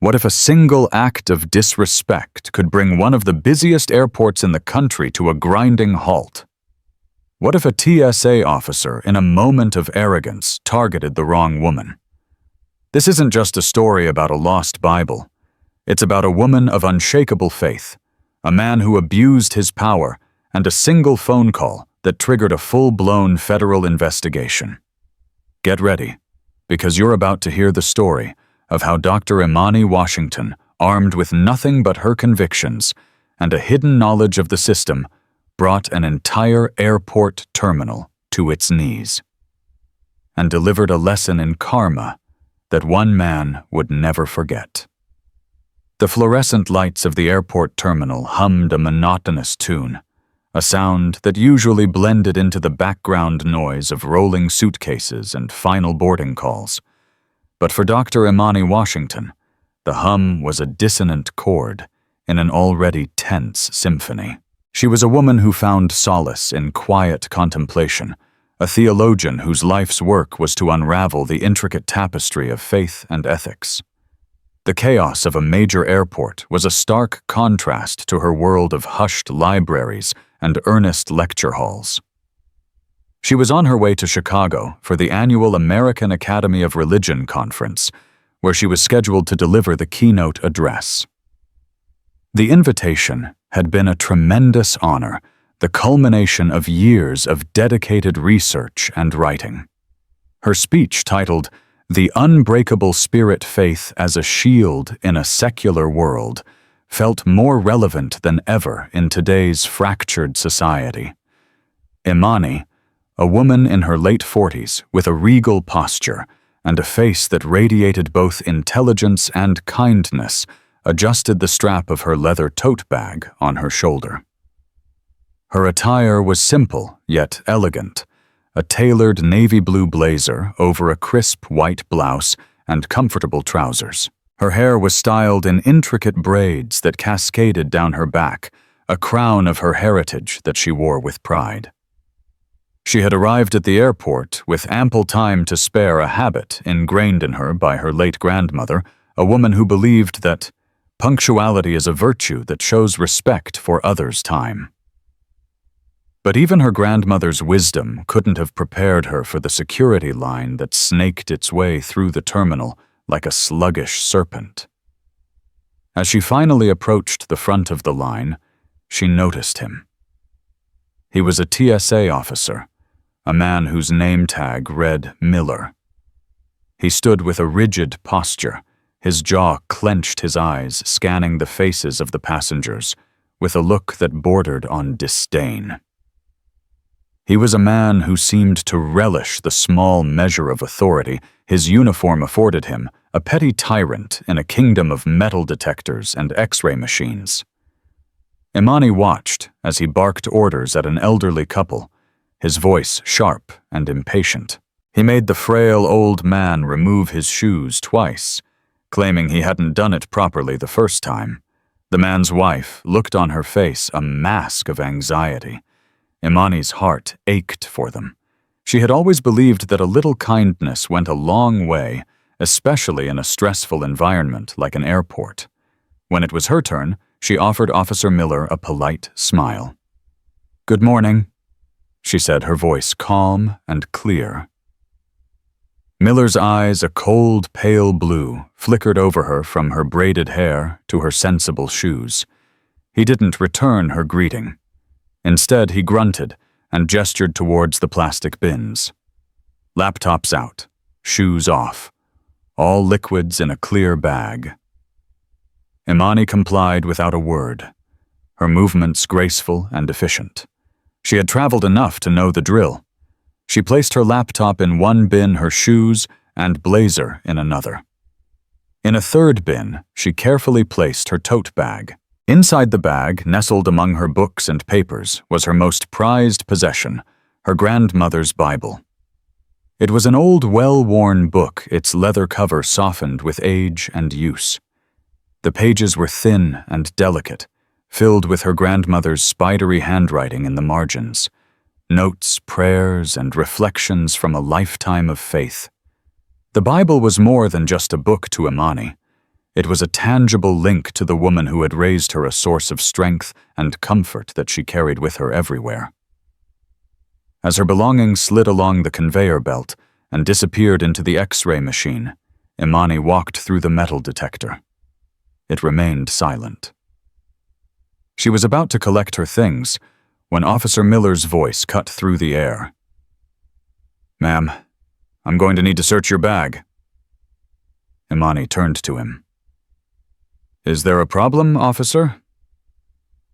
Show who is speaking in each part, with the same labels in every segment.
Speaker 1: What if a single act of disrespect could bring one of the busiest airports in the country to a grinding halt? What if a TSA officer, in a moment of arrogance, targeted the wrong woman? This isn't just a story about a lost Bible. It's about a woman of unshakable faith, a man who abused his power, and a single phone call that triggered a full-blown federal investigation. Get ready, because you're about to hear the story of how Dr. Imani Washington, armed with nothing but her convictions and a hidden knowledge of the system, brought an entire airport terminal to its knees and delivered a lesson in karma that one man would never forget. The fluorescent lights of the airport terminal hummed a monotonous tune, a sound that usually blended into the background noise of rolling suitcases and final boarding calls. But for Dr. Imani Washington, the hum was a dissonant chord in an already tense symphony. She was a woman who found solace in quiet contemplation, a theologian whose life's work was to unravel the intricate tapestry of faith and ethics. The chaos of a major airport was a stark contrast to her world of hushed libraries and earnest lecture halls. She was on her way to Chicago for the annual American Academy of Religion conference, where she was scheduled to deliver the keynote address. The invitation had been a tremendous honor, the culmination of years of dedicated research and writing. Her speech, titled "The Unbreakable Spirit Faith as a Shield in a Secular World," felt more relevant than ever in today's fractured society. Imani, a woman in her late 40s with a regal posture and a face that radiated both intelligence and kindness, adjusted the strap of her leather tote bag on her shoulder. Her attire was simple yet elegant, a tailored navy blue blazer over a crisp white blouse and comfortable trousers. Her hair was styled in intricate braids that cascaded down her back, a crown of her heritage that she wore with pride. She had arrived at the airport with ample time to spare, a habit ingrained in her by her late grandmother, a woman who believed that punctuality is a virtue that shows respect for others' time. But even her grandmother's wisdom couldn't have prepared her for the security line that snaked its way through the terminal like a sluggish serpent. As she finally approached the front of the line, she noticed him. He was a TSA officer, a man whose name tag read Miller. He stood with a rigid posture, his jaw clenched, his eyes scanning the faces of the passengers with a look that bordered on disdain. He was a man who seemed to relish the small measure of authority his uniform afforded him, a petty tyrant in a kingdom of metal detectors and X-ray machines. Imani watched as he barked orders at an elderly couple, his voice sharp and impatient. He made the frail old man remove his shoes twice, claiming he hadn't done it properly the first time. The man's wife looked on her face a mask of anxiety. Imani's heart ached for them. She had always believed that a little kindness went a long way, especially in a stressful environment like an airport. When it was her turn, she offered Officer Miller a polite smile. "Good morning," she said, her voice calm and clear. Miller's eyes, a cold, pale blue, flickered over her from her braided hair to her sensible shoes. He didn't return her greeting. Instead, he grunted and gestured towards the plastic bins. Laptops out, shoes off, all liquids in a clear bag. Imani complied without a word, her movements graceful and efficient. She had traveled enough to know the drill. She placed her laptop in one bin, her shoes and blazer in another. In a third bin, she carefully placed her tote bag. Inside the bag, nestled among her books and papers, was her most prized possession, her grandmother's Bible. It was an old, well-worn book, its leather cover softened with age and use. The pages were thin and delicate, filled with her grandmother's spidery handwriting in the margins, notes, prayers, and reflections from a lifetime of faith. The Bible was more than just a book to Imani. It was a tangible link to the woman who had raised her, a source of strength and comfort that she carried with her everywhere. As her belongings slid along the conveyor belt and disappeared into the X-ray machine, Imani walked through the metal detector. It remained silent. She was about to collect her things when Officer Miller's voice cut through the air. "Ma'am, I'm going to need to search your bag." Imani turned to him. "Is there a problem, officer?"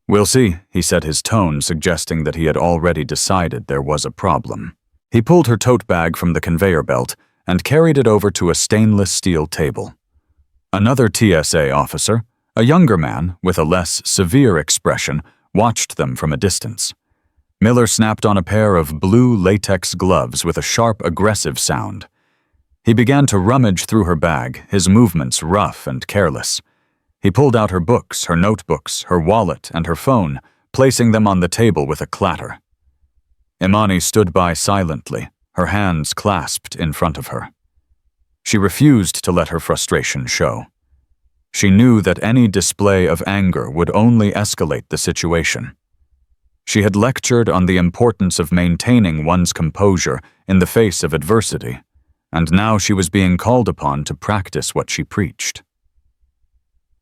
Speaker 1: "We'll see," he said, his tone suggesting that he had already decided there was a problem. He pulled her tote bag from the conveyor belt and carried it over to a stainless steel table. Another TSA officer, a younger man with a less severe expression, watched them from a distance. Miller snapped on a pair of blue latex gloves with a sharp, aggressive sound. He began to rummage through her bag, his movements rough and careless. He pulled out her books, her notebooks, her wallet, and her phone, placing them on the table with a clatter. Imani stood by silently, her hands clasped in front of her. She refused to let her frustration show. She knew that any display of anger would only escalate the situation. She had lectured on the importance of maintaining one's composure in the face of adversity, and now she was being called upon to practice what she preached.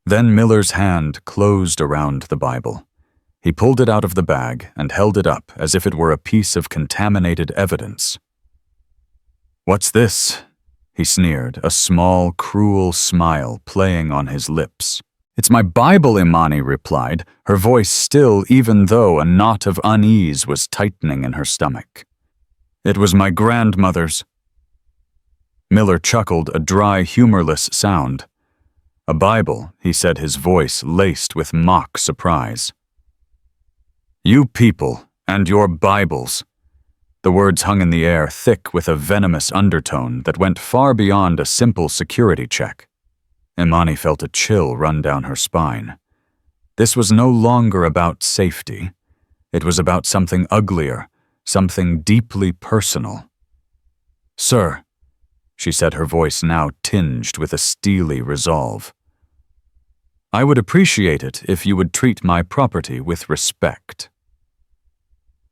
Speaker 1: Then Miller's hand closed around the Bible. He pulled it out of the bag and held it up as if it were a piece of contaminated evidence. "What's this?" he sneered, a small, cruel smile playing on his lips. "It's my Bible," Imani replied, her voice still even though a knot of unease was tightening in her stomach. "It was my grandmother's." Miller chuckled, a dry, humorless sound. "A Bible," he said, his voice laced with mock surprise. "You people and your Bibles." The words hung in the air, thick with a venomous undertone that went far beyond a simple security check. Imani felt a chill run down her spine. This was no longer about safety. It was about something uglier, something deeply personal. "Sir," she said, her voice now tinged with a steely resolve, "I would appreciate it if you would treat my property with respect."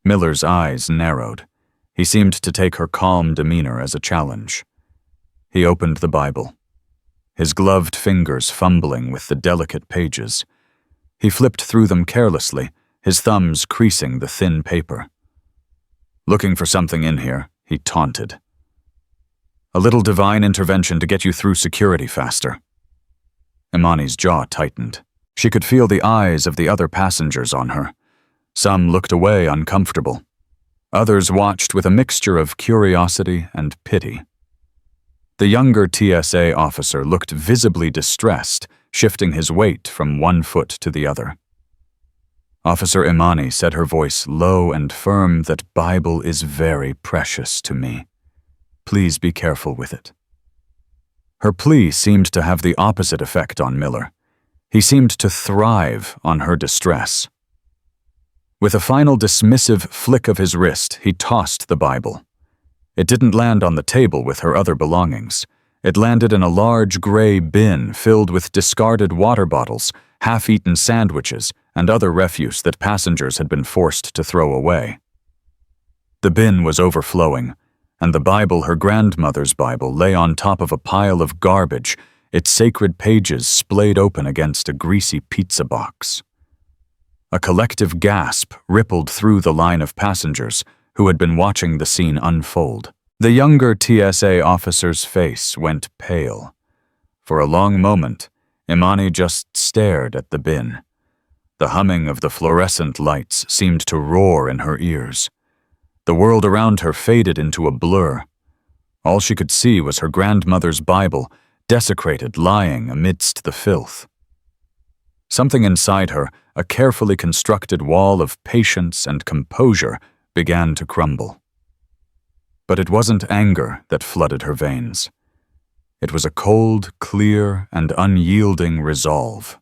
Speaker 1: Miller's eyes narrowed. He seemed to take her calm demeanor as a challenge. He opened the Bible, his gloved fingers fumbling with the delicate pages. He flipped through them carelessly, his thumbs creasing the thin paper. "Looking for something in here," he taunted. "A little divine intervention to get you through security faster." Imani's jaw tightened. She could feel the eyes of the other passengers on her. Some looked away uncomfortable. Others watched with a mixture of curiosity and pity. The younger TSA officer looked visibly distressed, shifting his weight from one foot to the other. Officer Imani said, her voice low and firm, that Bible is very precious to me. Please be careful with it. Her plea seemed to have the opposite effect on Miller. He seemed to thrive on her distress. With a final dismissive flick of his wrist, he tossed the Bible. It didn't land on the table with her other belongings. It landed in a large gray bin filled with discarded water bottles, half-eaten sandwiches, and other refuse that passengers had been forced to throw away. The bin was overflowing, and the Bible, her grandmother's Bible, lay on top of a pile of garbage, its sacred pages splayed open against a greasy pizza box. A collective gasp rippled through the line of passengers who had been watching the scene unfold. The younger TSA officer's face went pale. For a long moment, Imani just stared at the bin. The humming of the fluorescent lights seemed to roar in her ears. The world around her faded into a blur. All she could see was her grandmother's Bible, desecrated, lying amidst the filth. Something inside her, a carefully constructed wall of patience and composure, began to crumble. But it wasn't anger that flooded her veins. It was a cold, clear, and unyielding resolve.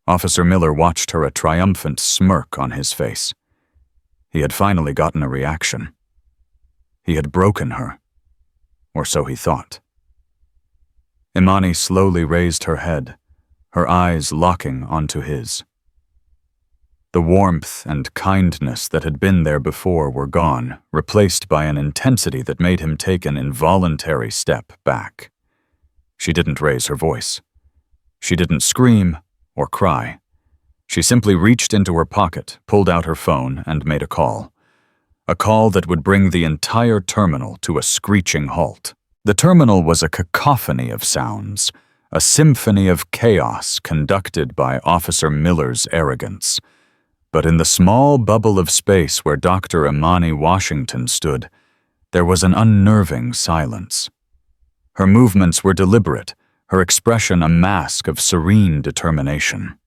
Speaker 1: Officer Miller watched her, a triumphant smirk on his face. He had finally gotten a reaction. He had broken her, or so he thought. Imani slowly raised her head, her eyes locking onto his. The warmth and kindness that had been there before were gone, replaced by an intensity that made him take an involuntary step back. She didn't raise her voice. She didn't scream or cry. She simply reached into her pocket, pulled out her phone, and made a call. A call that would bring the entire terminal to a screeching halt. The terminal was a cacophony of sounds, a symphony of chaos conducted by Officer Miller's arrogance. But in the small bubble of space where Dr. Imani Washington stood, there was an unnerving silence. Her movements were deliberate, her expression a mask of serene determination.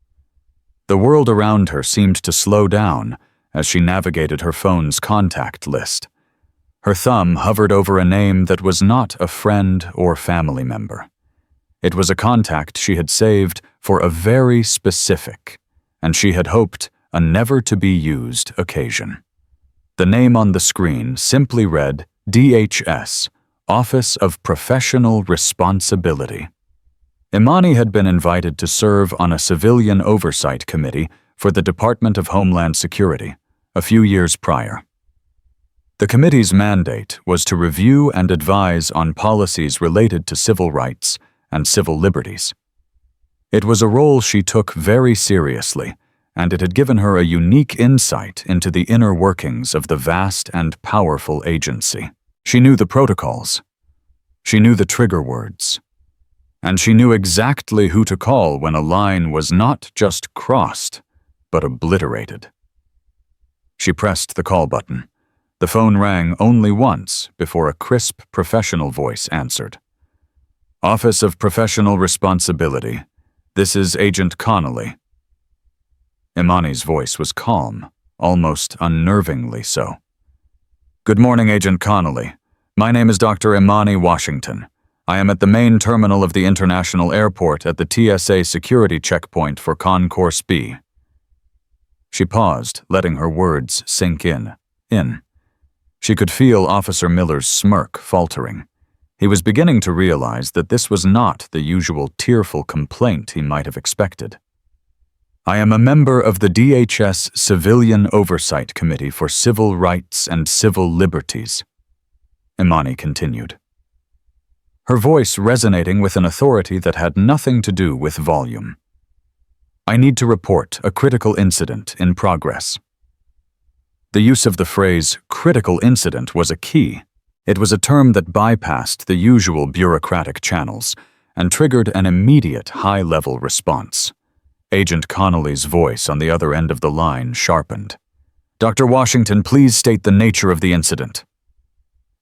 Speaker 1: The world around her seemed to slow down as she navigated her phone's contact list. Her thumb hovered over a name that was not a friend or family member. It was a contact she had saved for a very specific, and she had hoped, a never-to-be-used occasion. The name on the screen simply read DHS, Office of Professional Responsibility. Imani had been invited to serve on a civilian oversight committee for the Department of Homeland Security a few years prior. The committee's mandate was to review and advise on policies related to civil rights and civil liberties. It was a role she took very seriously, and it had given her a unique insight into the inner workings of the vast and powerful agency. She knew the protocols. She knew the trigger words. And she knew exactly who to call when a line was not just crossed, but obliterated. She pressed the call button. The phone rang only once before a crisp professional voice answered. Office of Professional Responsibility. This is Agent Connolly. Imani's voice was calm, almost unnervingly so. Good morning, Agent Connolly. My name is Dr. Imani Washington. I am at the main terminal of the International Airport at the TSA security checkpoint for Concourse B. She paused, letting her words sink in. She could feel Officer Miller's smirk faltering. He was beginning to realize that this was not the usual tearful complaint he might have expected. I am a member of the DHS Civilian Oversight Committee for Civil Rights and Civil Liberties, Imani continued, her voice resonating with an authority that had nothing to do with volume. I need to report a critical incident in progress. The use of the phrase critical incident was a key. It was a term that bypassed the usual bureaucratic channels and triggered an immediate high-level response. Agent Connolly's voice on the other end of the line sharpened. Dr. Washington, please state the nature of the incident.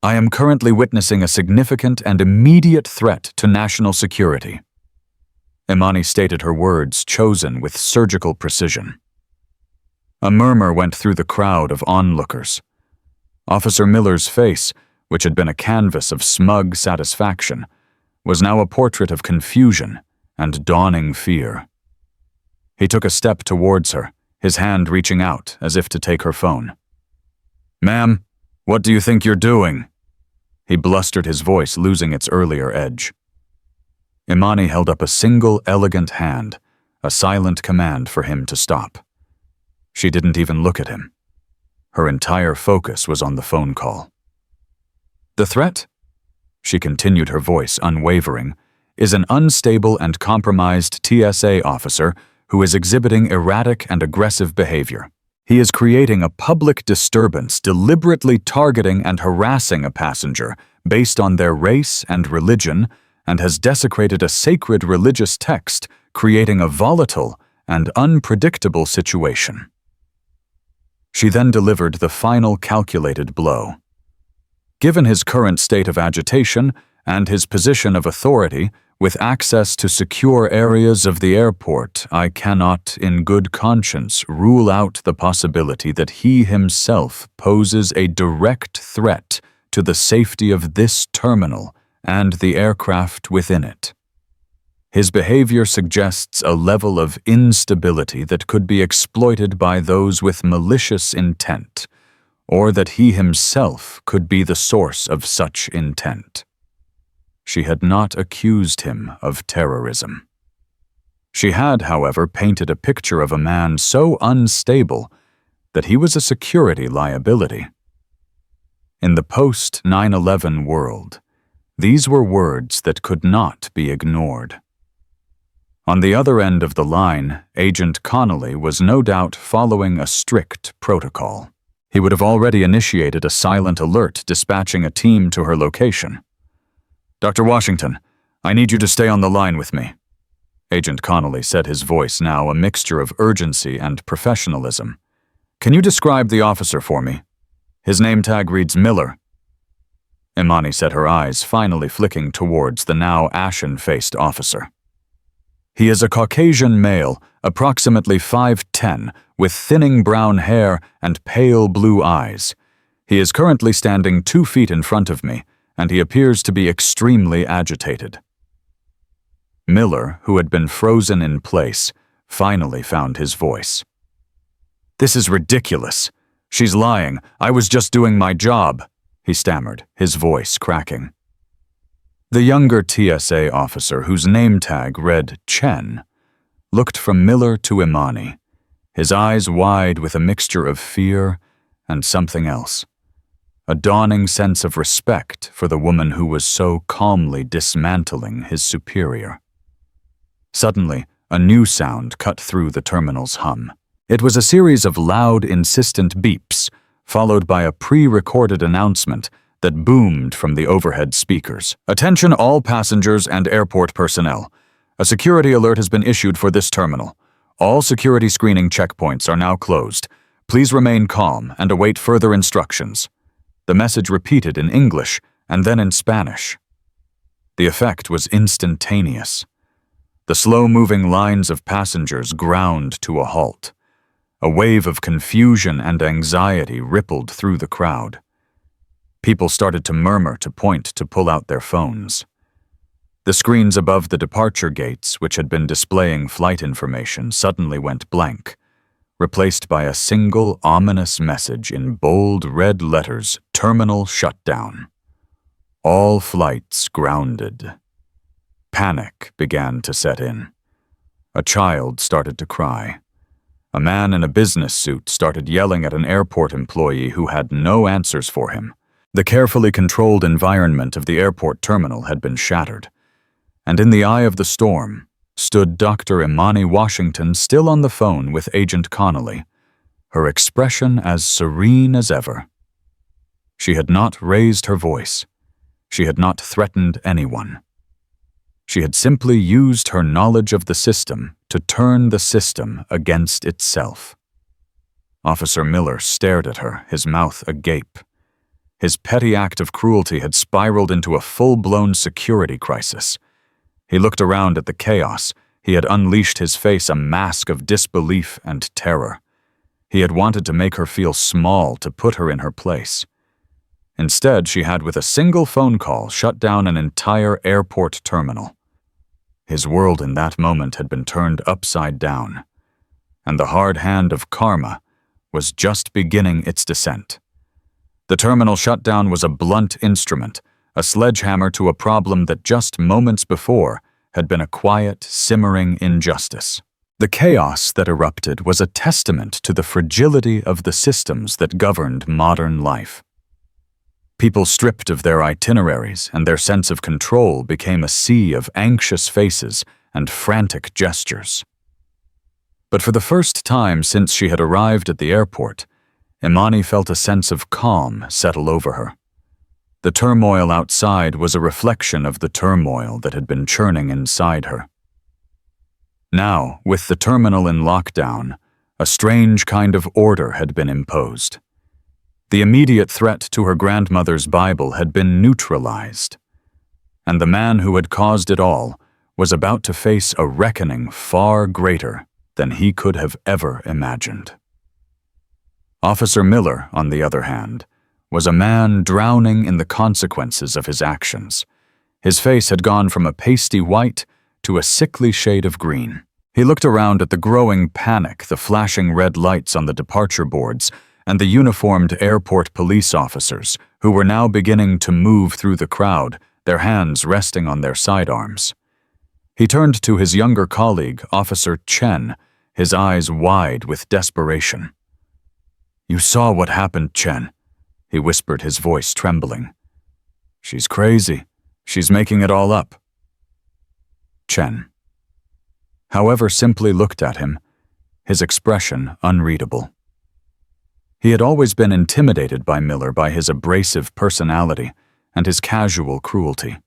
Speaker 1: I am currently witnessing a significant and immediate threat to national security. Imani stated her words, chosen with surgical precision. A murmur went through the crowd of onlookers. Officer Miller's face, which had been a canvas of smug satisfaction, was now a portrait of confusion and dawning fear. He took a step towards her, his hand reaching out as if to take her phone. Ma'am, what do you think you're doing? He blustered, his voice losing its earlier edge. Imani held up a single elegant hand, a silent command for him to stop. She didn't even look at him. Her entire focus was on the phone call. The threat, she continued, her voice unwavering, is an unstable and compromised TSA officer who is exhibiting erratic and aggressive behavior. He is creating a public disturbance, deliberately targeting and harassing a passenger based on their race and religion, and has desecrated a sacred religious text, creating a volatile and unpredictable situation. She then delivered the final calculated blow. Given his current state of agitation and his position of authority, with access to secure areas of the airport, I cannot, in good conscience, rule out the possibility that he himself poses a direct threat to the safety of this terminal and the aircraft within it. His behavior suggests a level of instability that could be exploited by those with malicious intent, or that he himself could be the source of such intent. She had not accused him of terrorism. She had, however, painted a picture of a man so unstable that he was a security liability. In the post-9/11 world, these were words that could not be ignored. On the other end of the line, Agent Connolly was no doubt following a strict protocol. He would have already initiated a silent alert, dispatching a team to her location. "Dr. Washington, I need you to stay on the line with me." Agent Connolly said, his voice now a mixture of urgency and professionalism. "Can you describe the officer for me? His name tag reads Miller." Imani said, her eyes finally flicking towards the now ashen-faced officer. "He is a Caucasian male, approximately 5'10", with thinning brown hair and pale blue eyes. He is currently standing 2 feet in front of me, and he appears to be extremely agitated." Miller, who had been frozen in place, finally found his voice. "This is ridiculous. She's lying. I was just doing my job," he stammered, his voice cracking. The younger TSA officer, whose name tag read Chen, looked from Miller to Imani, his eyes wide with a mixture of fear and something else, a dawning sense of respect for the woman who was so calmly dismantling his superior. Suddenly, a new sound cut through the terminal's hum. It was a series of loud, insistent beeps, followed by a pre-recorded announcement that boomed from the overhead speakers. "Attention all passengers and airport personnel. A security alert has been issued for this terminal. All security screening checkpoints are now closed. Please remain calm and await further instructions." The message repeated in English and then in Spanish. The effect was instantaneous. The slow-moving lines of passengers ground to a halt. A wave of confusion and anxiety rippled through the crowd. People started to murmur, to point, to pull out their phones. The screens above the departure gates, which had been displaying flight information, suddenly went blank, replaced by a single ominous message in bold red letters: "Terminal shutdown. All flights grounded." Panic began to set in. A child started to cry. A man in a business suit started yelling at an airport employee who had no answers for him. The carefully controlled environment of the airport terminal had been shattered, and in the eye of the storm stood Dr. Imani Washington, still on the phone with Agent Connolly, her expression as serene as ever. She had not raised her voice. She had not threatened anyone. She had simply used her knowledge of the system to turn the system against itself. Officer Miller stared at her, his mouth agape. His petty act of cruelty had spiraled into a full-blown security crisis. He looked around at the chaos. He had unleashed his face a mask of disbelief and terror. He had wanted to make her feel small, to put her in her place. Instead, she had, with a single phone call, shut down an entire airport terminal. His world in that moment had been turned upside down, and the hard hand of karma was just beginning its descent. The terminal shutdown was a blunt instrument, a sledgehammer to a problem that just moments before had been a quiet, simmering injustice. The chaos that erupted was a testament to the fragility of the systems that governed modern life. People stripped of their itineraries, and their sense of control became a sea of anxious faces and frantic gestures. But for the first time since she had arrived at the airport, Imani felt a sense of calm settle over her. The turmoil outside was a reflection of the turmoil that had been churning inside her. Now, with the terminal in lockdown, a strange kind of order had been imposed. The immediate threat to her grandmother's Bible had been neutralized, and the man who had caused it all was about to face a reckoning far greater than he could have ever imagined. Officer Miller, on the other hand, was a man drowning in the consequences of his actions. His face had gone from a pasty white to a sickly shade of green. He looked around at the growing panic, the flashing red lights on the departure boards, and the uniformed airport police officers who were now beginning to move through the crowd, their hands resting on their sidearms. He turned to his younger colleague, Officer Chen, his eyes wide with desperation. "You saw what happened, Chen," he whispered, his voice trembling. "She's crazy. She's making it all up." Chen, however, simply looked at him, his expression unreadable. He had always been intimidated by Miller by his abrasive personality and his casual cruelty.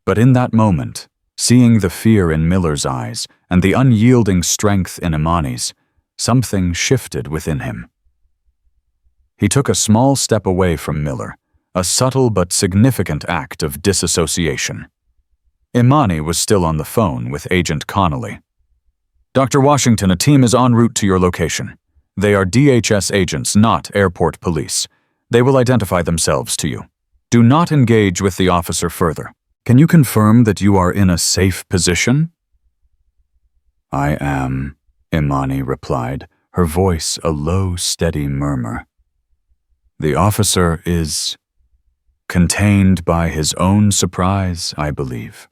Speaker 1: But in that moment, seeing the fear in Miller's eyes and the unyielding strength in Imani's, something shifted within him. He took a small step away from Miller, a subtle but significant act of disassociation. Imani was still on the phone with Agent Connolly. "Dr. Washington, a team is en route to your location. They are DHS agents, not airport police. They will identify themselves to you. Do not engage with the officer further. Can you confirm that you are in a safe position?" "I am," Imani replied, her voice a low, steady murmur. "The officer is contained by his own surprise, I believe."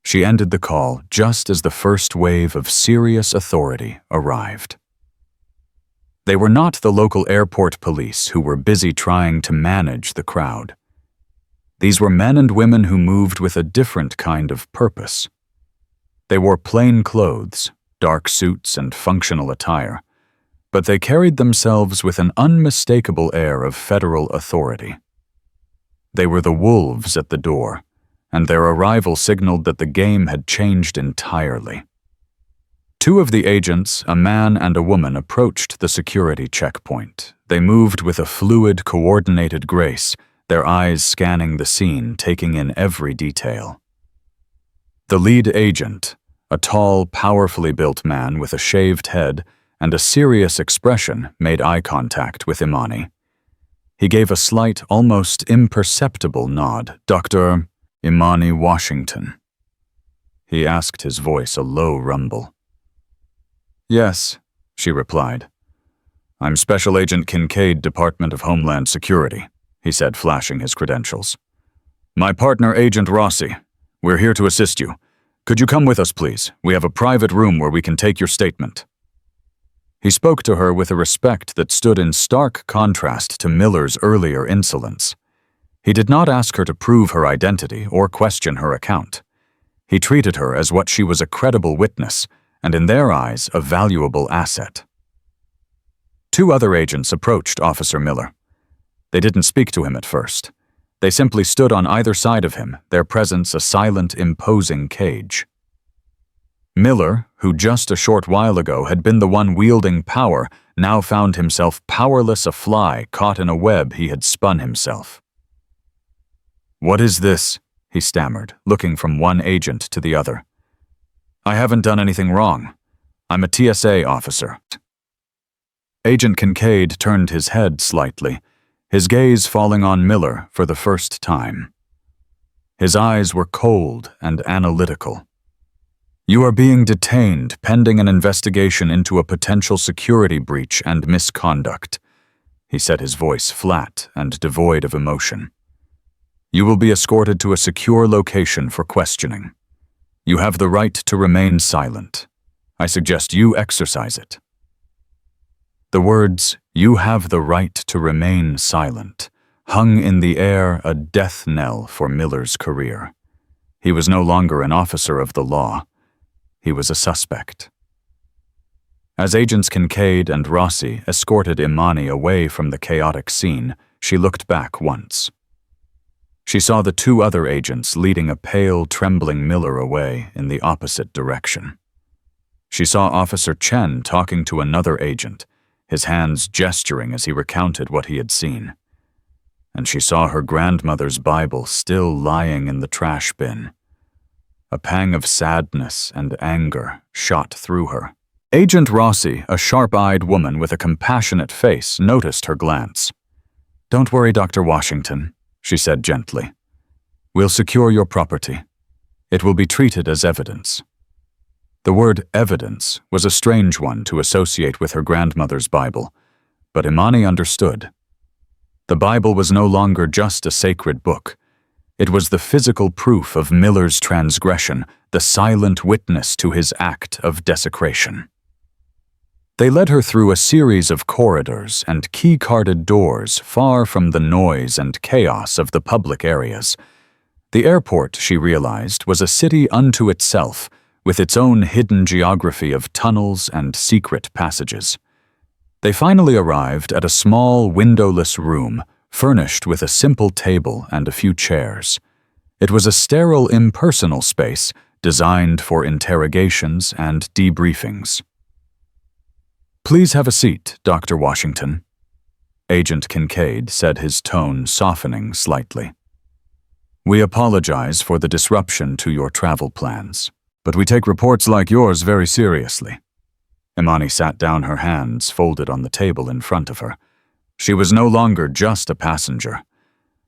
Speaker 1: She ended the call just as the first wave of serious authority arrived. They were not the local airport police who were busy trying to manage the crowd. These were men and women who moved with a different kind of purpose. They wore plain clothes, dark suits and functional attire, but they carried themselves with an unmistakable air of federal authority. They were the wolves at the door, and their arrival signaled that the game had changed entirely. Two of the agents, a man and a woman, approached the security checkpoint. They moved with a fluid, coordinated grace, their eyes scanning the scene, taking in every detail. The lead agent, a tall, powerfully built man with a shaved head and a serious expression, made eye contact with Imani. He gave a slight, almost imperceptible nod. "Dr. Imani Washington?" he asked, his voice a low rumble. "Yes," she replied. "I'm Special Agent Kincaid, Department of Homeland Security," he said, flashing his credentials. "My partner, Agent Rossi. We're here to assist you. Could you come with us, please? We have a private room where we can take your statement." He spoke to her with a respect that stood in stark contrast to Miller's earlier insolence. He did not ask her to prove her identity or question her account. He treated her as what she was, a credible witness, and in their eyes, a valuable asset. Two other agents approached Officer Miller. They didn't speak to him at first. They simply stood on either side of him, their presence a silent, imposing cage. Miller, who just a short while ago had been the one wielding power, now found himself powerless, a fly caught in a web he had spun himself. "What is this?" he stammered, looking from one agent to the other. "I haven't done anything wrong. I'm a TSA officer." Agent Kincaid turned his head slightly, his gaze falling on Miller for the first time. His eyes were cold and analytical. "You are being detained pending an investigation into a potential security breach and misconduct," he said, his voice flat and devoid of emotion. "You will be escorted to a secure location for questioning. You have the right to remain silent. I suggest you exercise it." The words, "You have the right to remain silent," hung in the air, a death knell for Miller's career. He was no longer an officer of the law. He was a suspect. As Agents Kincaid and Rossi escorted Imani away from the chaotic scene, she looked back once. She saw the two other agents leading a pale, trembling Miller away in the opposite direction. She saw Officer Chen talking to another agent, his hands gesturing as he recounted what he had seen. And she saw her grandmother's Bible still lying in the trash bin. A pang of sadness and anger shot through her. Agent Rossi, a sharp-eyed woman with a compassionate face, noticed her glance. "Don't worry, Dr. Washington," she said gently. "We'll secure your property. It will be treated as evidence." The word evidence was a strange one to associate with her grandmother's Bible, but Imani understood. The Bible was no longer just a sacred book. It was the physical proof of Miller's transgression, the silent witness to his act of desecration. They led her through a series of corridors and key-carded doors far from the noise and chaos of the public areas. The airport, she realized, was a city unto itself, with its own hidden geography of tunnels and secret passages. They finally arrived at a small, windowless room, furnished with a simple table and a few chairs. It was a sterile, impersonal space designed for interrogations and debriefings. "Please have a seat, Dr. Washington," Agent Kincaid said, his tone softening slightly. "We apologize for the disruption to your travel plans, but we take reports like yours very seriously." Imani sat down, her hands folded on the table in front of her. She was no longer just a passenger.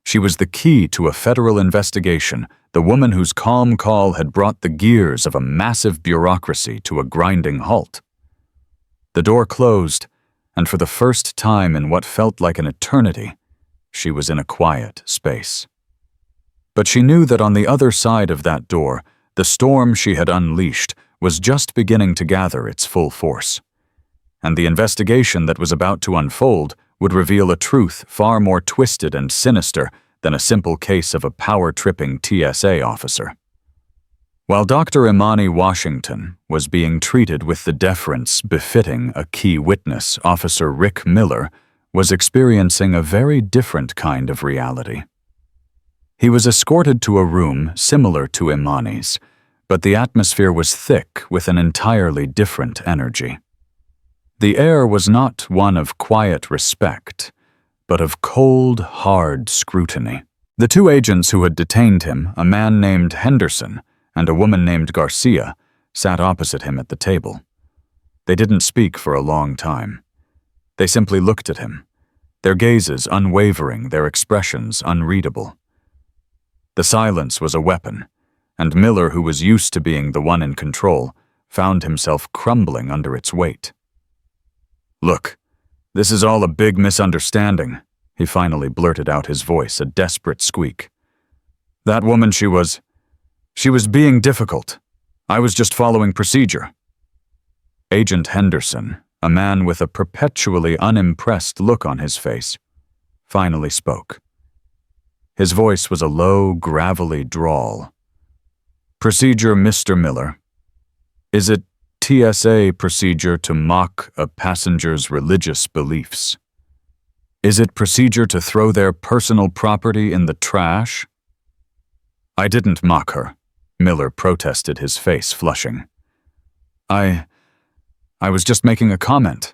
Speaker 1: She was the key to a federal investigation, the woman whose calm call had brought the gears of a massive bureaucracy to a grinding halt. The door closed, and for the first time in what felt like an eternity, she was in a quiet space. But she knew that on the other side of that door, the storm she had unleashed was just beginning to gather its full force. And the investigation that was about to unfold would reveal a truth far more twisted and sinister than a simple case of a power-tripping TSA officer. While Dr. Imani Washington was being treated with the deference befitting a key witness, Officer Rick Miller was experiencing a very different kind of reality. He was escorted to a room similar to Imani's, but the atmosphere was thick with an entirely different energy. The air was not one of quiet respect, but of cold, hard scrutiny. The two agents who had detained him, a man named Henderson and a woman named Garcia, sat opposite him at the table. They didn't speak for a long time. They simply looked at him, their gazes unwavering, their expressions unreadable. The silence was a weapon, and Miller, who was used to being the one in control, found himself crumbling under its weight. "Look, this is all a big misunderstanding," he finally blurted out, his voice a desperate squeak. "That woman, she was being difficult. I was just following procedure." Agent Henderson, a man with a perpetually unimpressed look on his face, finally spoke. His voice was a low, gravelly drawl. "Procedure, Mr. Miller. Is it TSA procedure to mock a passenger's religious beliefs? Is it procedure to throw their personal property in the trash?" "I didn't mock her," Miller protested, his face flushing. I was just making a comment."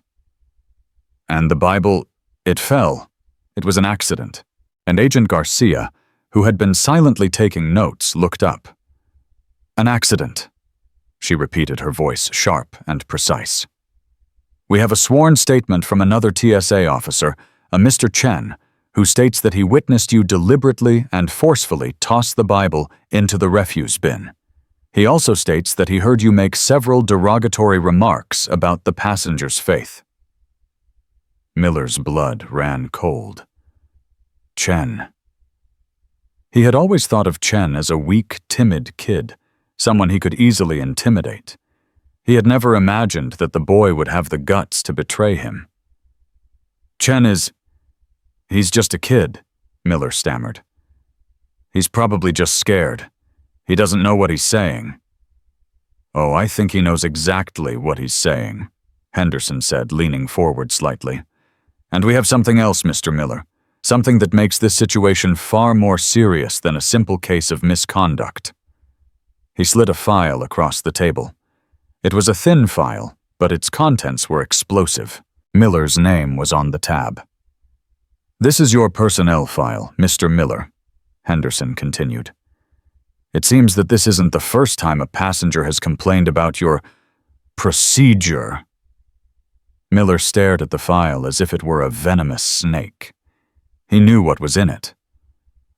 Speaker 1: "And the Bible, it fell. It was an accident." And Agent Garcia, who had been silently taking notes, looked up. "An accident," she repeated, her voice sharp and precise. "We have a sworn statement from another TSA officer, a Mr. Chen, who states that he witnessed you deliberately and forcefully toss the Bible into the refuse bin. He also states that he heard you make several derogatory remarks about the passenger's faith." Miller's blood ran cold. Chen. He had always thought of Chen as a weak, timid kid, someone he could easily intimidate. He had never imagined that the boy would have the guts to betray him. "Chen he's just a kid," Miller stammered. "He's probably just scared. He doesn't know what he's saying." "Oh, I think he knows exactly what he's saying," Henderson said, leaning forward slightly. "And we have something else, Mr. Miller. Something that makes this situation far more serious than a simple case of misconduct." He slid a file across the table. It was a thin file, but its contents were explosive. Miller's name was on the tab. "This is your personnel file, Mr. Miller," Henderson continued. "It seems that this isn't the first time a passenger has complained about your procedure." Miller stared at the file as if it were a venomous snake. He knew what was in it.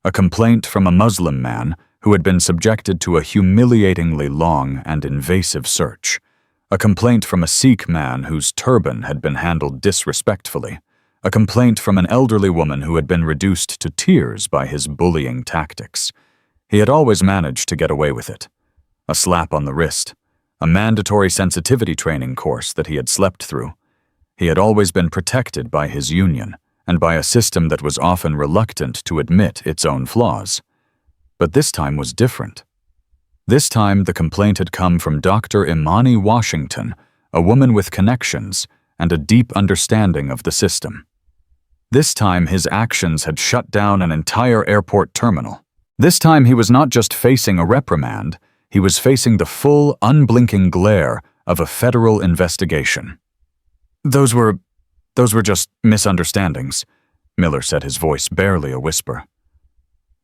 Speaker 1: A complaint from a Muslim man who had been subjected to a humiliatingly long and invasive search. A complaint from a Sikh man whose turban had been handled disrespectfully. A complaint from an elderly woman who had been reduced to tears by his bullying tactics. He had always managed to get away with it. A slap on the wrist, a mandatory sensitivity training course that he had slept through. He had always been protected by his union and by a system that was often reluctant to admit its own flaws. But this time was different. This time the complaint had come from Dr. Imani Washington, a woman with connections and a deep understanding of the system. This time his actions had shut down an entire airport terminal. This time he was not just facing a reprimand, he was facing the full, unblinking glare of a federal investigation. Those were just misunderstandings, Miller said, his voice barely a whisper.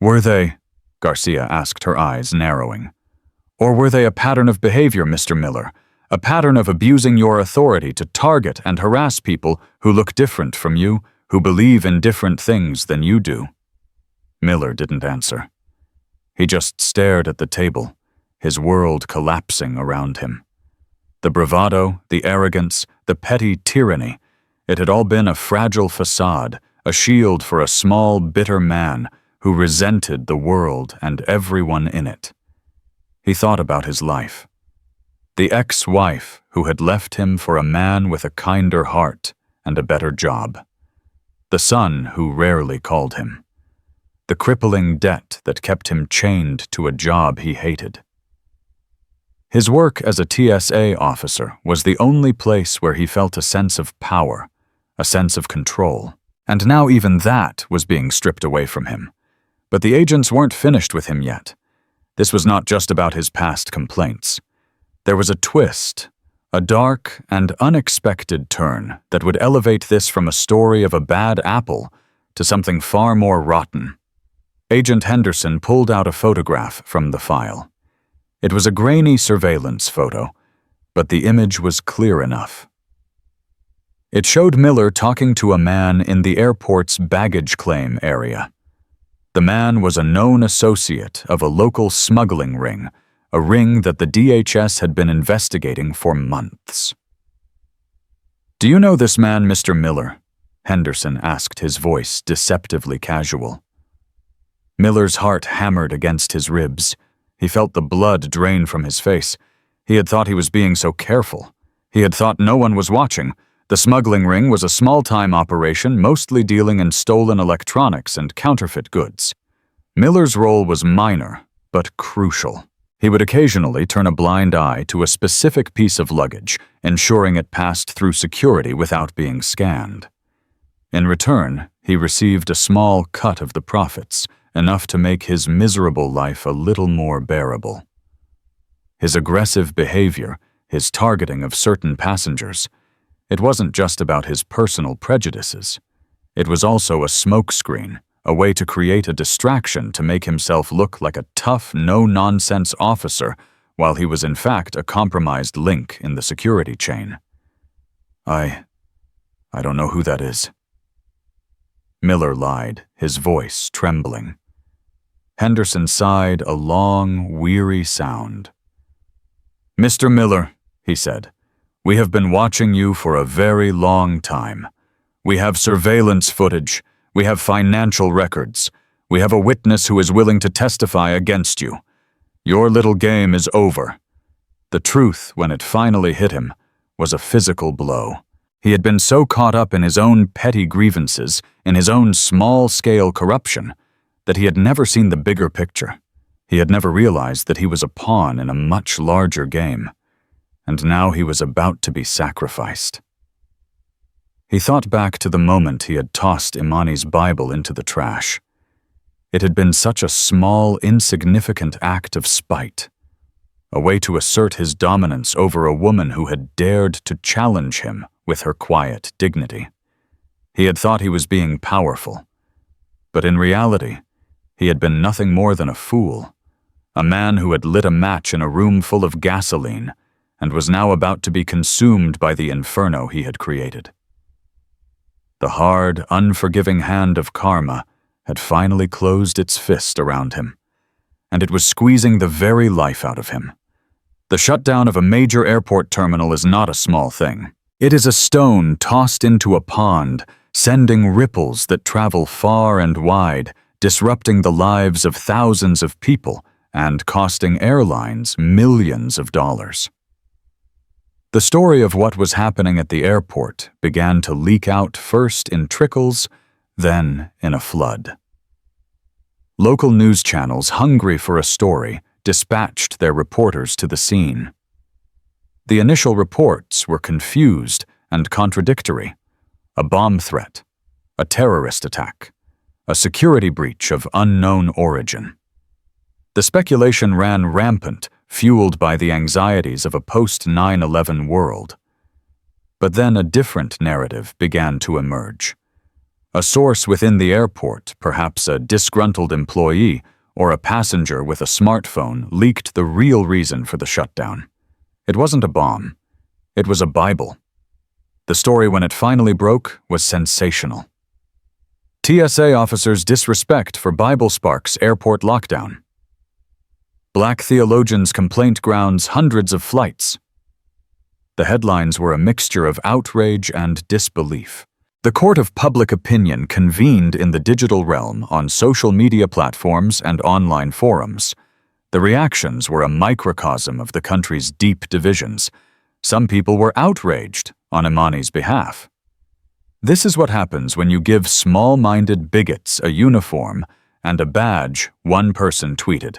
Speaker 1: Were they? Garcia asked, her eyes narrowing. Or were they a pattern of behavior, Mr. Miller? A pattern of abusing your authority to target and harass people who look different from you, who believe in different things than you do? Miller didn't answer. He just stared at the table, his world collapsing around him. The bravado, the arrogance, the petty tyranny, it had all been a fragile facade, a shield for a small, bitter man who resented the world and everyone in it. He thought about his life. The ex-wife who had left him for a man with a kinder heart and a better job. The son who rarely called him. The crippling debt that kept him chained to a job he hated. His work as a TSA officer was the only place where he felt a sense of power, a sense of control, and now even that was being stripped away from him. But the agents weren't finished with him yet. This was not just about his past complaints. There was a twist, a dark and unexpected turn that would elevate this from a story of a bad apple to something far more rotten. Agent Henderson pulled out a photograph from the file. It was a grainy surveillance photo, but the image was clear enough. It showed Miller talking to a man in the airport's baggage claim area. The man was a known associate of a local smuggling ring, a ring that the DHS had been investigating for months. "Do you know this man, Mr. Miller?" Henderson asked, his voice deceptively casual. Miller's heart hammered against his ribs. He felt the blood drain from his face. He had thought he was being so careful. He had thought no one was watching. The smuggling ring was a small-time operation mostly dealing in stolen electronics and counterfeit goods. Miller's role was minor, but crucial. He would occasionally turn a blind eye to a specific piece of luggage, ensuring it passed through security without being scanned. In return, he received a small cut of the profits, enough to make his miserable life a little more bearable. His aggressive behavior, his targeting of certain passengers, it wasn't just about his personal prejudices. It was also a smokescreen, a way to create a distraction to make himself look like a tough, no-nonsense officer, while he was in fact a compromised link in the security chain. I don't know who that is." Miller lied, his voice trembling. Henderson sighed a long, weary sound. "Mr. Miller," he said, "we have been watching you for a very long time. We have surveillance footage. We have financial records. We have a witness who is willing to testify against you. Your little game is over." The truth, when it finally hit him, was a physical blow. He had been so caught up in his own petty grievances, in his own small-scale corruption, that he had never seen the bigger picture. He had never realized that he was a pawn in a much larger game. And now he was about to be sacrificed. He thought back to the moment he had tossed Imani's Bible into the trash. It had been such a small, insignificant act of spite, a way to assert his dominance over a woman who had dared to challenge him with her quiet dignity. He had thought he was being powerful, but in reality, he had been nothing more than a fool, a man who had lit a match in a room full of gasoline and was now about to be consumed by the inferno he had created. The hard, unforgiving hand of karma had finally closed its fist around him, and it was squeezing the very life out of him. The shutdown of a major airport terminal is not a small thing. It is a stone tossed into a pond, sending ripples that travel far and wide, disrupting the lives of thousands of people and costing airlines millions of dollars. The story of what was happening at the airport began to leak out first in trickles, then in a flood. Local news channels, hungry for a story, dispatched their reporters to the scene. The initial reports were confused and contradictory. A bomb threat, a terrorist attack, a security breach of unknown origin. The speculation ran rampant, fueled by the anxieties of a post-9/11 world. But then a different narrative began to emerge. A source within the airport, perhaps a disgruntled employee or a passenger with a smartphone, leaked the real reason for the shutdown. It wasn't a bomb. It was a Bible. The story, when it finally broke, was sensational. TSA officers' disrespect for Bible sparks airport lockdown. Black theologians' complaint grounds hundreds of flights. The headlines were a mixture of outrage and disbelief. The court of public opinion convened in the digital realm on social media platforms and online forums. The reactions were a microcosm of the country's deep divisions. Some people were outraged on Imani's behalf. This is what happens when you give small-minded bigots a uniform and a badge, one person tweeted.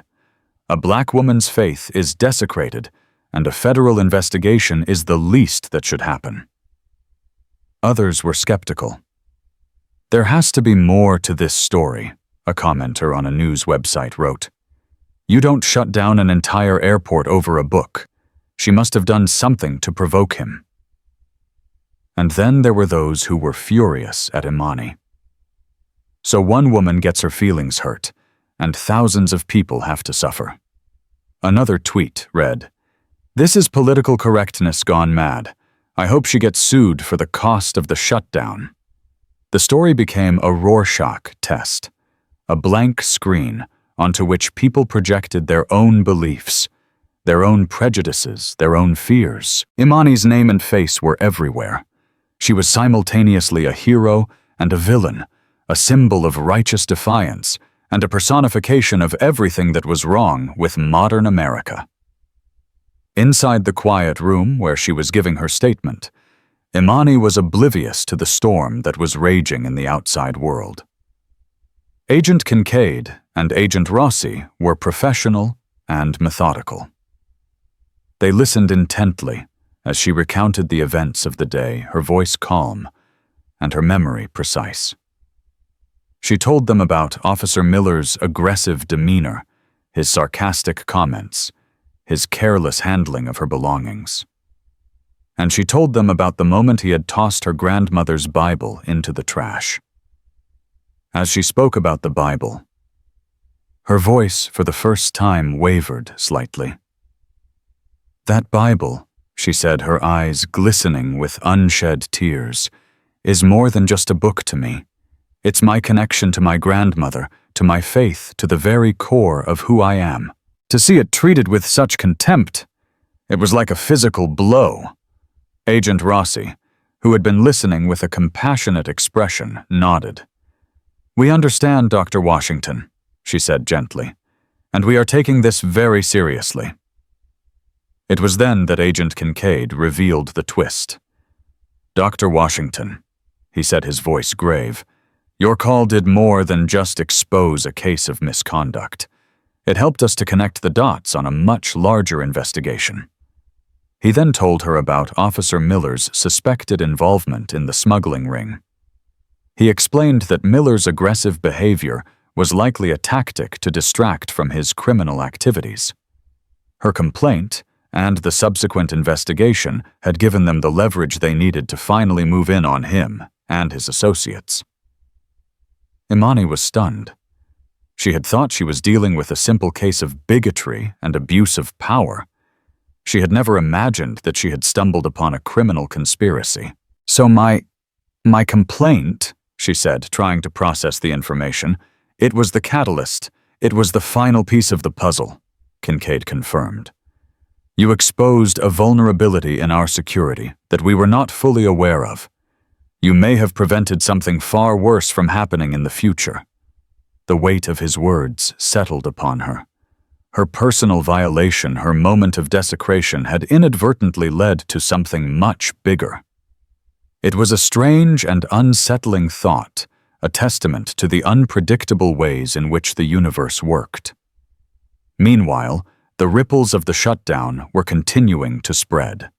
Speaker 1: A black woman's faith is desecrated, and a federal investigation is the least that should happen. Others were skeptical. There has to be more to this story, a commenter on a news website wrote. You don't shut down an entire airport over a book. She must have done something to provoke him. And then there were those who were furious at Imani. So one woman gets her feelings hurt, and thousands of people have to suffer. Another tweet read, "This is political correctness gone mad. I hope she gets sued for the cost of the shutdown." The story became a Rorschach test, a blank screen onto which people projected their own beliefs, their own prejudices, their own fears. Imani's name and face were everywhere. She was simultaneously a hero and a villain, a symbol of righteous defiance, and a personification of everything that was wrong with modern America. Inside the quiet room where she was giving her statement, Imani was oblivious to the storm that was raging in the outside world. Agent Kincaid and Agent Rossi were professional and methodical. They listened intently as she recounted the events of the day, her voice calm and her memory precise. She told them about Officer Miller's aggressive demeanor, his sarcastic comments, his careless handling of her belongings. And she told them about the moment he had tossed her grandmother's Bible into the trash. As she spoke about the Bible, her voice for the first time wavered slightly. "That Bible," she said, her eyes glistening with unshed tears, "is more than just a book to me. It's my connection to my grandmother, to my faith, to the very core of who I am. To see it treated with such contempt, it was like a physical blow." Agent Rossi, who had been listening with a compassionate expression, nodded. "We understand, Dr. Washington," she said gently, "and we are taking this very seriously." It was then that Agent Kincaid revealed the twist. "Dr. Washington," he said, his voice grave, "your call did more than just expose a case of misconduct. It helped us to connect the dots on a much larger investigation." He then told her about Officer Miller's suspected involvement in the smuggling ring. He explained that Miller's aggressive behavior was likely a tactic to distract from his criminal activities. Her complaint and the subsequent investigation had given them the leverage they needed to finally move in on him and his associates. Imani was stunned. She had thought she was dealing with a simple case of bigotry and abuse of power. She had never imagined that she had stumbled upon a criminal conspiracy. "So my complaint," she said, trying to process the information, "it was the catalyst. It was the final piece of the puzzle," Kincaid confirmed. "You exposed a vulnerability in our security that we were not fully aware of. You may have prevented something far worse from happening in the future." The weight of his words settled upon her. Her personal violation, her moment of desecration, had inadvertently led to something much bigger. It was a strange and unsettling thought, a testament to the unpredictable ways in which the universe worked. Meanwhile, the ripples of the shutdown were continuing to spread.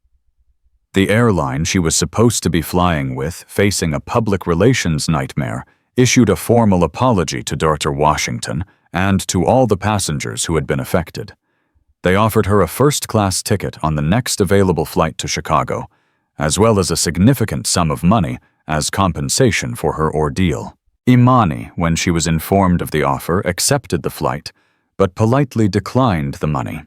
Speaker 1: The airline she was supposed to be flying with, facing a public relations nightmare, issued a formal apology to Dr. Washington and to all the passengers who had been affected. They offered her a first-class ticket on the next available flight to Chicago, as well as a significant sum of money as compensation for her ordeal. Imani, when she was informed of the offer, accepted the flight, but politely declined the money.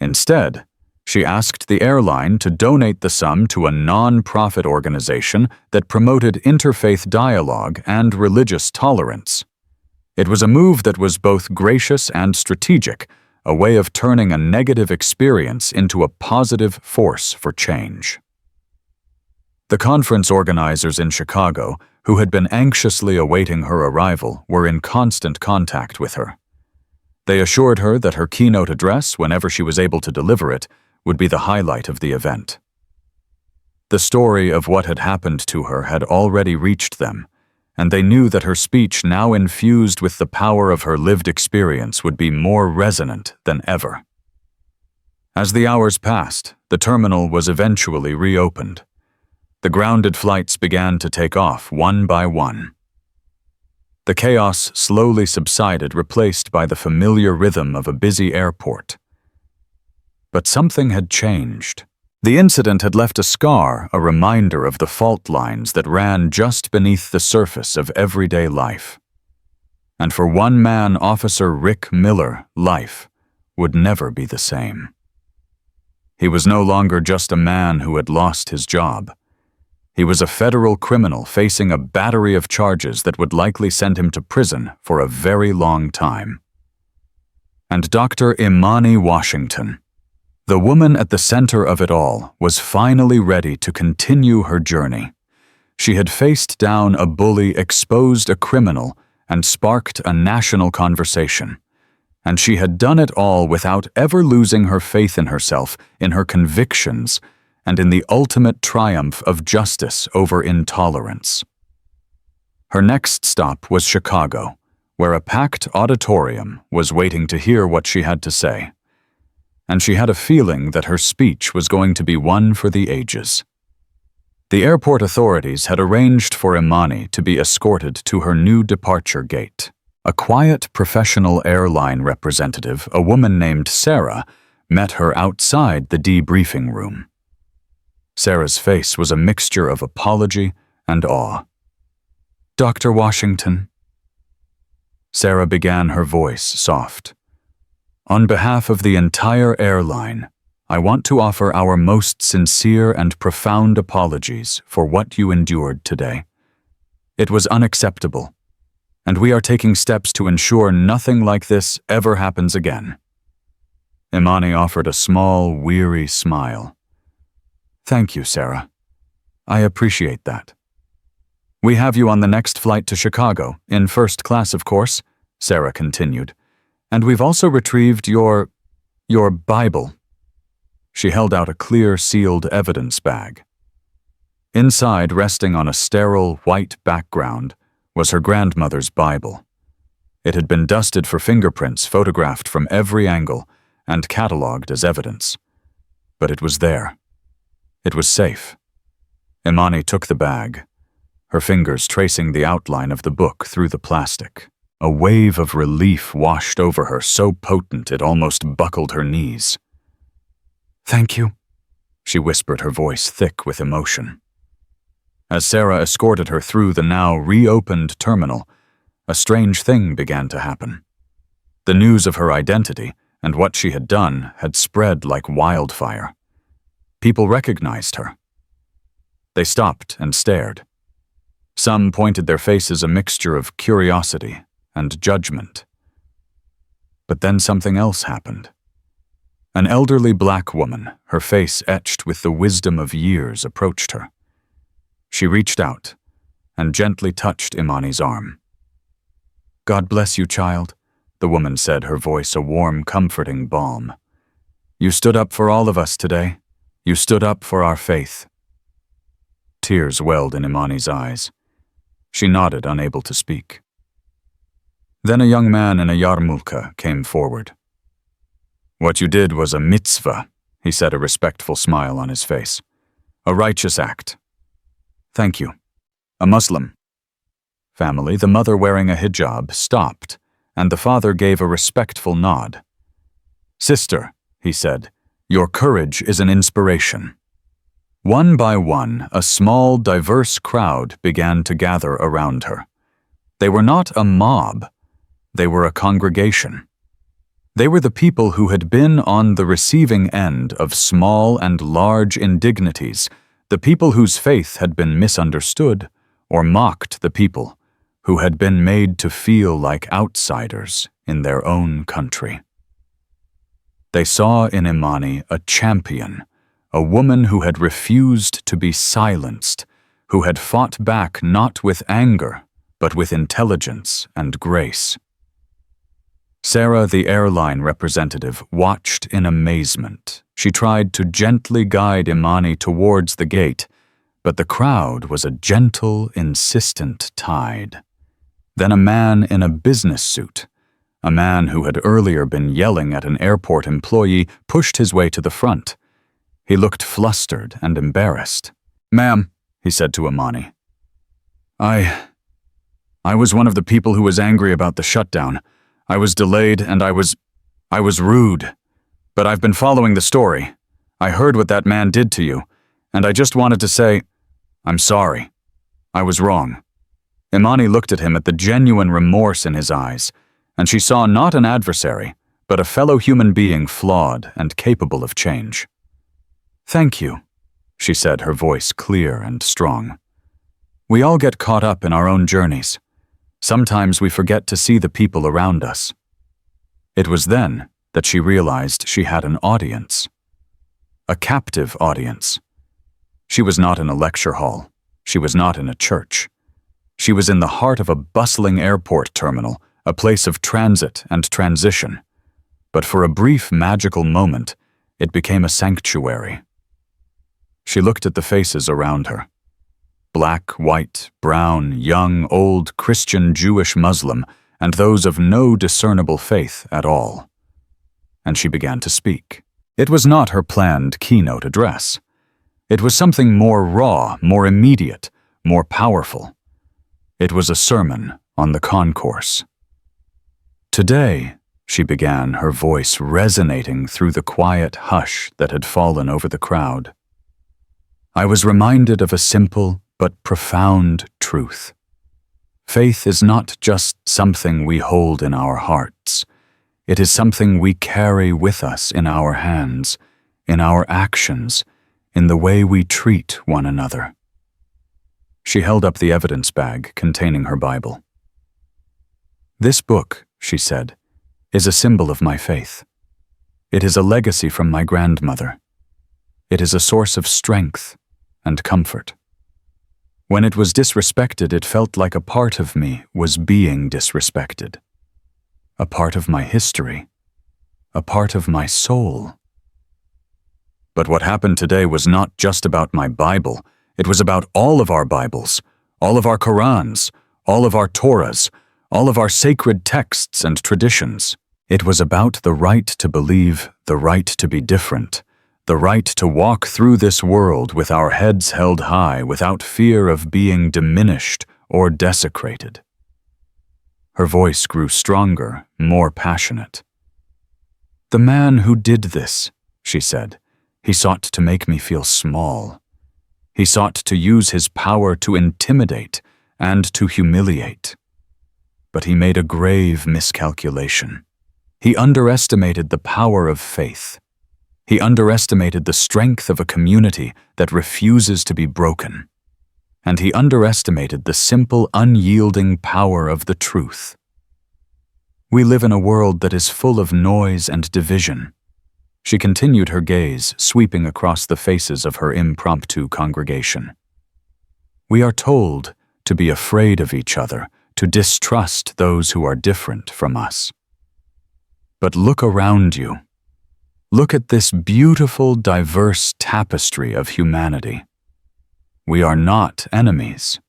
Speaker 1: Instead, she asked the airline to donate the sum to a non-profit organization that promoted interfaith dialogue and religious tolerance. It was a move that was both gracious and strategic, a way of turning a negative experience into a positive force for change. The conference organizers in Chicago, who had been anxiously awaiting her arrival, were in constant contact with her. They assured her that her keynote address, whenever she was able to deliver it, would be the highlight of the event. The story of what had happened to her had already reached them, and they knew that her speech, now infused with the power of her lived experience, would be more resonant than ever. As the hours passed, the terminal was eventually reopened. The grounded flights began to take off one by one. The chaos slowly subsided, replaced by the familiar rhythm of a busy airport. But something had changed. The incident had left a scar, a reminder of the fault lines that ran just beneath the surface of everyday life. And for one man, Officer Rick Miller, life would never be the same. He was no longer just a man who had lost his job. He was a federal criminal facing a battery of charges that would likely send him to prison for a very long time. And Dr. Imani Washington, the woman at the center of it all, was finally ready to continue her journey. She had faced down a bully, exposed a criminal, and sparked a national conversation. And she had done it all without ever losing her faith in herself, in her convictions, and in the ultimate triumph of justice over intolerance. Her next stop was Chicago, where a packed auditorium was waiting to hear what she had to say. And she had a feeling that her speech was going to be one for the ages. The airport authorities had arranged for Imani to be escorted to her new departure gate. A quiet, professional airline representative, a woman named Sarah, met her outside the debriefing room. Sarah's face was a mixture of apology and awe. "Dr. Washington." Sarah began, her voice soft. "On behalf of the entire airline, I want to offer our most sincere and profound apologies for what you endured today. It was unacceptable, and we are taking steps to ensure nothing like this ever happens again." Imani offered a small, weary smile. "Thank you, Sarah. I appreciate that. We have you on the next flight to Chicago, in first class, of course," Sarah continued. "And we've also retrieved your Bible." She held out a clear, sealed evidence bag. Inside, resting on a sterile, white background, was her grandmother's Bible. It had been dusted for fingerprints, photographed from every angle, and catalogued as evidence. But it was there. It was safe. Imani took the bag, her fingers tracing the outline of the book through the plastic. A wave of relief washed over her, so potent it almost buckled her knees. "Thank you," she whispered, her voice thick with emotion. As Sarah escorted her through the now reopened terminal, a strange thing began to happen. The news of her identity and what she had done had spread like wildfire. People recognized her. They stopped and stared. Some pointed their faces a mixture of curiosity and judgment. But then something else happened. An elderly black woman, her face etched with the wisdom of years, approached her. She reached out and gently touched Imani's arm. God bless you, child, the woman said, her voice a warm, comforting balm. You stood up for all of us today. You stood up for our faith. Tears welled in Imani's eyes. She nodded, unable to speak. Then a young man in a yarmulke came forward. What you did was a mitzvah, he said, a respectful smile on his face. A righteous act. Thank you. A Muslim family, the mother wearing a hijab, stopped, and the father gave a respectful nod. Sister, he said, your courage is an inspiration. One by one, a small, diverse crowd began to gather around her. They were not a mob. They were a congregation. They were the people who had been on the receiving end of small and large indignities, the people whose faith had been misunderstood or mocked, the people who had been made to feel like outsiders in their own country. They saw in Imani a champion, a woman who had refused to be silenced, who had fought back not with anger, but with intelligence and grace. Sarah, the airline representative, watched in amazement. She tried to gently guide Imani towards the gate, but the crowd was a gentle, insistent tide. Then a man in a business suit, a man who had earlier been yelling at an airport employee, pushed his way to the front. He looked flustered and embarrassed. Ma'am, he said to Imani, I was one of the people who was angry about the shutdown. I was delayed and I was rude. But I've been following the story. I heard what that man did to you, and I just wanted to say, I'm sorry. I was wrong. Imani looked at him at the genuine remorse in his eyes, and she saw not an adversary, but a fellow human being flawed and capable of change. Thank you, she said, her voice clear and strong. We all get caught up in our own journeys. Sometimes we forget to see the people around us. It was then that she realized she had an audience. A captive audience. She was not in a lecture hall. She was not in a church. She was in the heart of a bustling airport terminal, a place of transit and transition. But for a brief magical moment, it became a sanctuary. She looked at the faces around her. Black, white, brown, young, old, Christian, Jewish, Muslim, and those of no discernible faith at all. And she began to speak. It was not her planned keynote address. It was something more raw, more immediate, more powerful. It was a sermon on the concourse. Today, she began, her voice resonating through the quiet hush that had fallen over the crowd. I was reminded of a simple but profound truth. Faith is not just something we hold in our hearts. It is something we carry with us in our hands, in our actions, in the way we treat one another. She held up the evidence bag containing her Bible. This book, she said, is a symbol of my faith. It is a legacy from my grandmother. It is a source of strength and comfort. When it was disrespected, it felt like a part of me was being disrespected. A part of my history. A part of my soul. But what happened today was not just about my Bible. It was about all of our Bibles, all of our Qurans, all of our Torahs, all of our sacred texts and traditions. It was about the right to believe, the right to be different, the right to walk through this world with our heads held high without fear of being diminished or desecrated. Her voice grew stronger, more passionate. The man who did this, she said, he sought to make me feel small. He sought to use his power to intimidate and to humiliate. But he made a grave miscalculation. He underestimated the power of faith. He underestimated the strength of a community that refuses to be broken. And he underestimated the simple, unyielding power of the truth. We live in a world that is full of noise and division. She continued, her gaze sweeping across the faces of her impromptu congregation. We are told to be afraid of each other, to distrust those who are different from us. But look around you. Look at this beautiful, diverse tapestry of humanity. We are not enemies.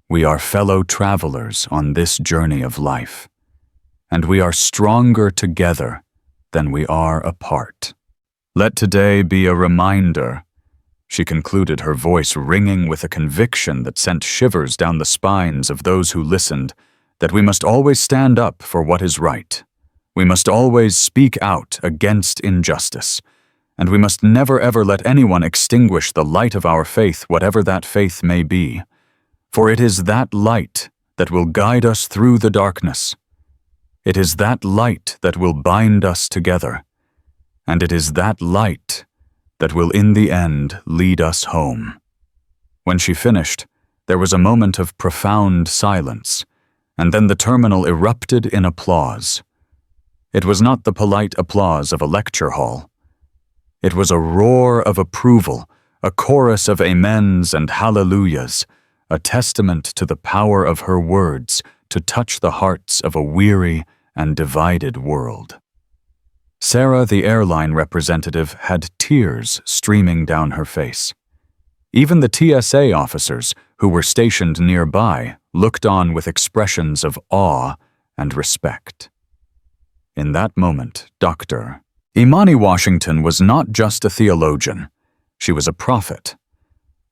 Speaker 1: We are fellow travelers on this journey of life, and we are stronger together than we are apart. Let today be a reminder, she concluded, her voice ringing with a conviction that sent shivers down the spines of those who listened, that we must always stand up for what is right. We must always speak out against injustice, and we must never ever let anyone extinguish the light of our faith, whatever that faith may be. For it is that light that will guide us through the darkness. It is that light that will bind us together. And it is that light that will in the end lead us home. When she finished, there was a moment of profound silence, and then the terminal erupted in applause. It was not the polite applause of a lecture hall. It was a roar of approval, a chorus of amens and hallelujahs, a testament to the power of her words to touch the hearts of a weary and divided world. Sarah, the airline representative, had tears streaming down her face. Even the TSA officers, who were stationed nearby, looked on with expressions of awe and respect. In that moment, Dr. Imani Washington was not just a theologian, she was a prophet.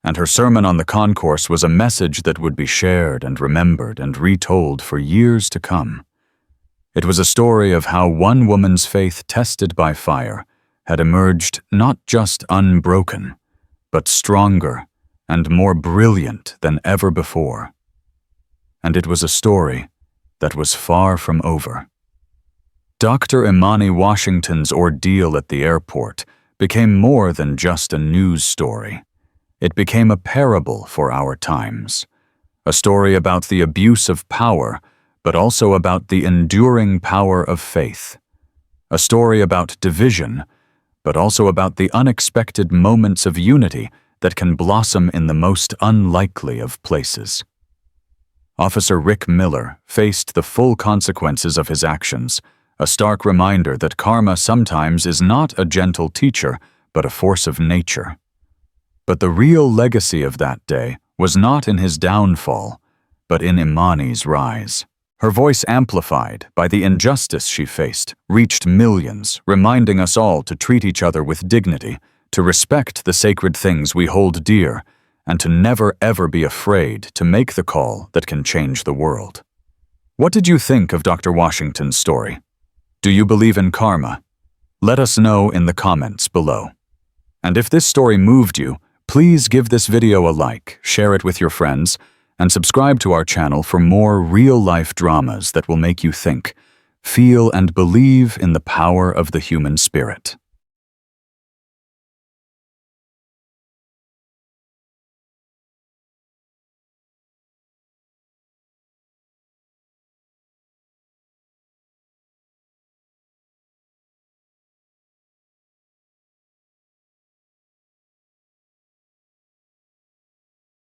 Speaker 1: And her sermon on the concourse was a message that would be shared and remembered and retold for years to come. It was a story of how one woman's faith, tested by fire, had emerged not just unbroken, but stronger and more brilliant than ever before. And it was a story that was far from over. Dr. Imani Washington's ordeal at the airport became more than just a news story. It became a parable for our times, a story about the abuse of power, but also about the enduring power of faith, a story about division, but also about the unexpected moments of unity that can blossom in the most unlikely of places. Officer Rick Miller faced the full consequences of his actions, a stark reminder that karma sometimes is not a gentle teacher, but a force of nature. But the real legacy of that day was not in his downfall, but in Imani's rise. Her voice, amplified by the injustice she faced, reached millions, reminding us all to treat each other with dignity, to respect the sacred things we hold dear, and to never ever be afraid to make the call that can change the world. What did you think of Dr. Washington's story? Do you believe in karma? Let us know in the comments below. And if this story moved you, please give this video a like, share it with your friends, and subscribe to our channel for more real-life dramas that will make you think, feel, and believe in the power of the human spirit.